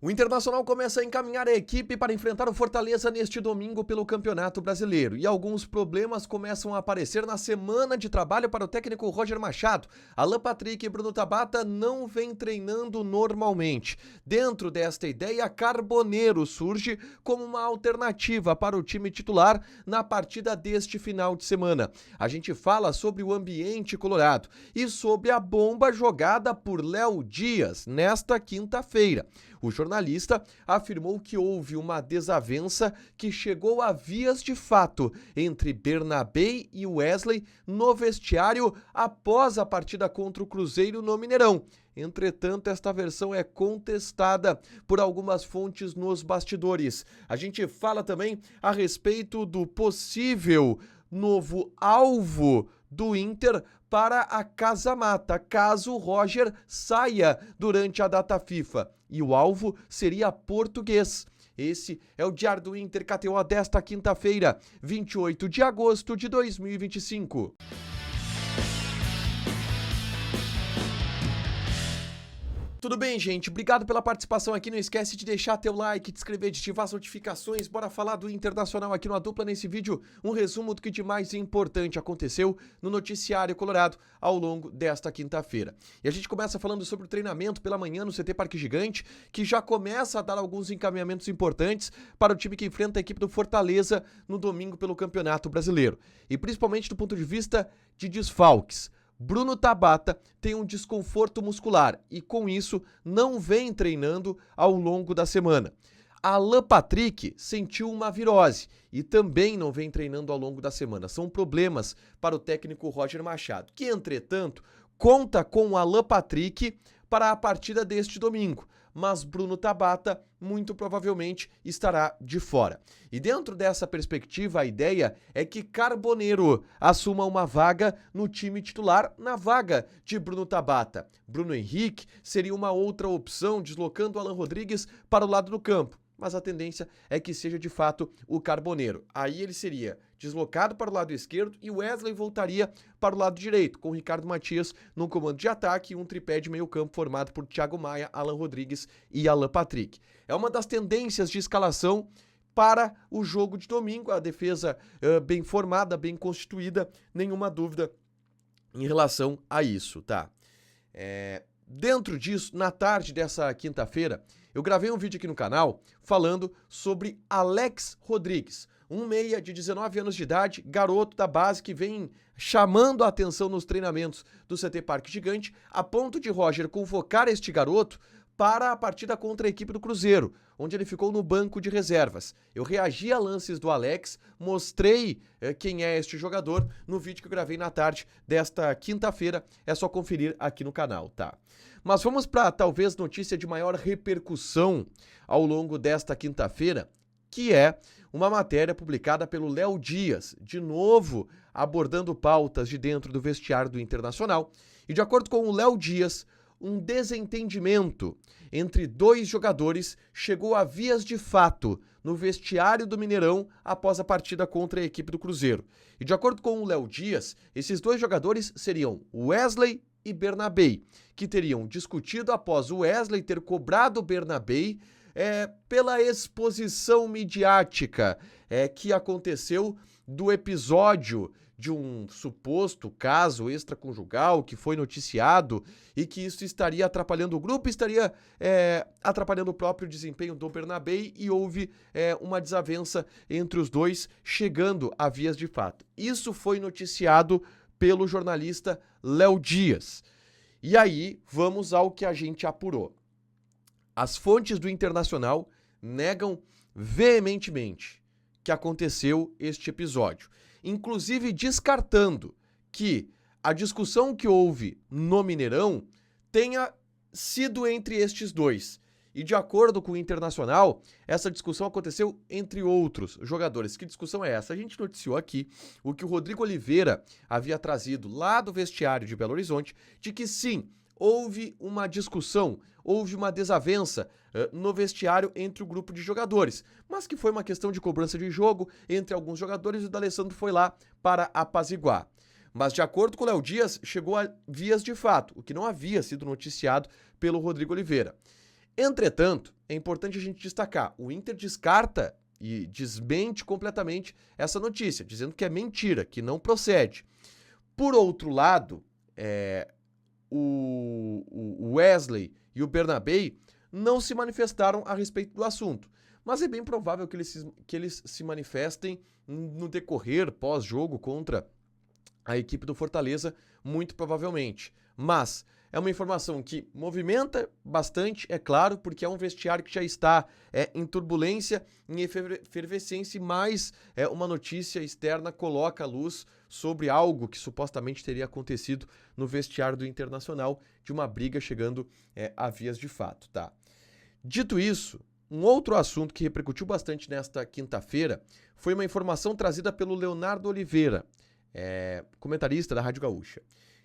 O Internacional começa a encaminhar a equipe para enfrentar o Fortaleza neste domingo pelo Campeonato Brasileiro. E alguns problemas começam a aparecer na semana de trabalho para o técnico Roger Machado. Alan Patrick e Bruno Tabata não vêm treinando normalmente. Dentro desta ideia, Carboneiro surge como uma alternativa para o time titular na partida deste final de semana. A gente fala sobre o ambiente colorado e sobre a bomba jogada por Léo Dias nesta quinta-feira. O jornalista afirmou que houve uma desavença que chegou a vias de fato entre Bernabei e Wesley no vestiário após a partida contra o Cruzeiro no Mineirão. Entretanto, esta versão é contestada por algumas fontes nos bastidores. A gente fala também a respeito do possível novo alvo do Inter para a Casa Mata, caso o Roger saia durante a data FIFA. E o alvo seria português. Esse é o Diário do Inter KTO desta quinta-feira, 28 de agosto de 2025. Tudo bem, gente? Obrigado pela participação aqui. Não esquece de deixar teu like, de inscrever, de ativar as notificações. Bora falar do Internacional aqui no A Dupla nesse vídeo. Um resumo do que de mais importante aconteceu no noticiário colorado ao longo desta quinta-feira. E a gente começa falando sobre o treinamento pela manhã no CT Parque Gigante, que já começa a dar alguns encaminhamentos importantes para o time que enfrenta a equipe do Fortaleza no domingo pelo Campeonato Brasileiro. E principalmente do ponto de vista de desfalques. Bruno Tabata tem um desconforto muscular e, com isso, não vem treinando ao longo da semana. Alan Patrick sentiu uma virose e também não vem treinando ao longo da semana. São problemas para o técnico Roger Machado, que, entretanto, conta com o Alan Patrick para a partida deste domingo, mas Bruno Tabata muito provavelmente estará de fora. E dentro dessa perspectiva, a ideia é que Carboneiro assuma uma vaga no time titular na vaga de Bruno Tabata. Bruno Henrique seria uma outra opção, deslocando o Alan Rodrigues para o lado do campo. Mas a tendência é que seja de fato o Carboneiro. Aí ele seria deslocado para o lado esquerdo e Wesley voltaria para o lado direito, com Ricardo Matias no comando de ataque e um tripé de meio campo formado por Thiago Maia, Alan Rodrigues e Alan Patrick. É uma das tendências de escalação para o jogo de domingo. A defesa bem formada, bem constituída, nenhuma dúvida em relação a isso, tá? Dentro disso, na tarde dessa quinta-feira, eu gravei um vídeo aqui no canal falando sobre Alex Rodrigues, um meia de 19 anos de idade, garoto da base que vem chamando a atenção nos treinamentos do CT Parque Gigante, a ponto de Roger convocar este garoto para a partida contra a equipe do Cruzeiro, onde ele ficou no banco de reservas. Eu reagi a lances do Alex, mostrei quem é este jogador no vídeo que eu gravei na tarde desta quinta-feira. É só conferir aqui no canal, tá? Mas vamos para talvez notícia de maior repercussão ao longo desta quinta-feira, que é uma matéria publicada pelo Léo Dias, de novo abordando pautas de dentro do vestiário do Internacional. E de acordo com o Léo Dias, um desentendimento entre dois jogadores chegou a vias de fato no vestiário do Mineirão após a partida contra a equipe do Cruzeiro. E de acordo com o Léo Dias, esses dois jogadores seriam Wesley e Bernabei, que teriam discutido após o Wesley ter cobrado o Bernabei pela exposição midiática que aconteceu do episódio de um suposto caso extraconjugal que foi noticiado e que isso estaria atrapalhando o grupo, estaria atrapalhando o próprio desempenho do Bernabei e houve uma desavença entre os dois, chegando a vias de fato. Isso foi noticiado pelo jornalista Léo Dias. E aí, vamos ao que a gente apurou. As fontes do Internacional negam veementemente que aconteceu este episódio, inclusive descartando que a discussão que houve no Mineirão tenha sido entre estes dois. E de acordo com o Internacional, essa discussão aconteceu entre outros jogadores. Que discussão é essa? A gente noticiou aqui o que o Rodrigo Oliveira havia trazido lá do vestiário de Belo Horizonte, de que sim, houve uma discussão, houve uma desavença no vestiário entre o grupo de jogadores, mas que foi uma questão de cobrança de jogo entre alguns jogadores e o D'Alessandro foi lá para apaziguar. Mas, de acordo com o Léo Dias, chegou a vias de fato, o que não havia sido noticiado pelo Rodrigo Oliveira. Entretanto, é importante a gente destacar, o Inter descarta e desmente completamente essa notícia, dizendo que é mentira, que não procede. Por outro lado, o Wesley e o Bernabei não se manifestaram a respeito do assunto, mas é bem provável que eles se manifestem no decorrer pós-jogo contra a equipe do Fortaleza, muito provavelmente. Mas é uma informação que movimenta bastante, é claro, porque é um vestiário que já está em turbulência, em efervescência, mas uma notícia externa coloca a luz sobre algo que supostamente teria acontecido no vestiário do Internacional, de uma briga chegando a vias de fato, tá? Dito isso, um outro assunto que repercutiu bastante nesta quinta-feira foi uma informação trazida pelo Leonardo Oliveira, comentarista da Rádio Gaúcha,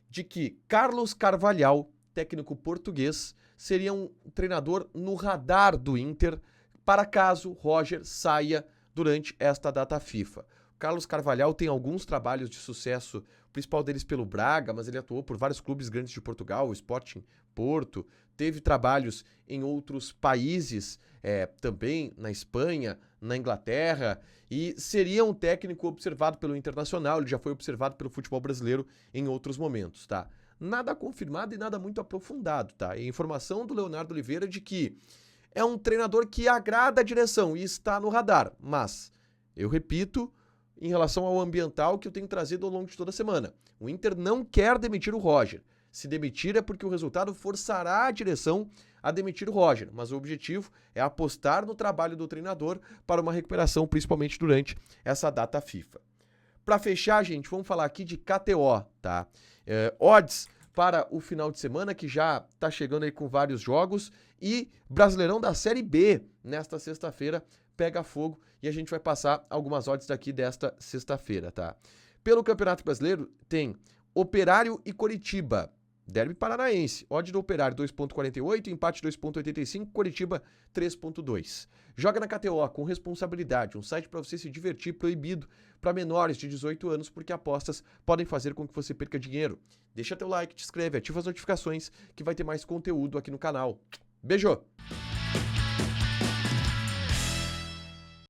de que Carlos Carvalhal, técnico português, seria um treinador no radar do Inter para caso Roger saia durante esta data FIFA. Carlos Carvalhal tem alguns trabalhos de sucesso, o principal deles pelo Braga, mas ele atuou por vários clubes grandes de Portugal, o Sporting Porto, teve trabalhos em outros países, também na Espanha, na Inglaterra, e seria um técnico observado pelo Internacional, ele já foi observado pelo futebol brasileiro em outros momentos, tá? Nada confirmado e nada muito aprofundado, tá? A informação do Leonardo Oliveira de que é um treinador que agrada a direção e está no radar, mas, eu repito, em relação ao ambiental que eu tenho trazido ao longo de toda a semana, o Inter não quer demitir o Roger. Se demitir é porque o resultado forçará a direção a demitir o Roger, mas o objetivo é apostar no trabalho do treinador para uma recuperação, principalmente durante essa data FIFA. Para fechar, gente, vamos falar aqui de KTO, tá? Odds para o final de semana, que já está chegando aí com vários jogos, e Brasileirão da Série B, nesta sexta-feira, pega fogo, e a gente vai passar algumas odds daqui desta sexta-feira, tá? Pelo Campeonato Brasileiro, tem Operário e Coritiba, derby paranaense, odd do Operário 2.48, empate 2.85, Coritiba 3.2. Joga na KTO com responsabilidade, um site para você se divertir, proibido para menores de 18 anos, porque apostas podem fazer com que você perca dinheiro. Deixa teu like, te inscreve, ativa as notificações que vai ter mais conteúdo aqui no canal. Beijo!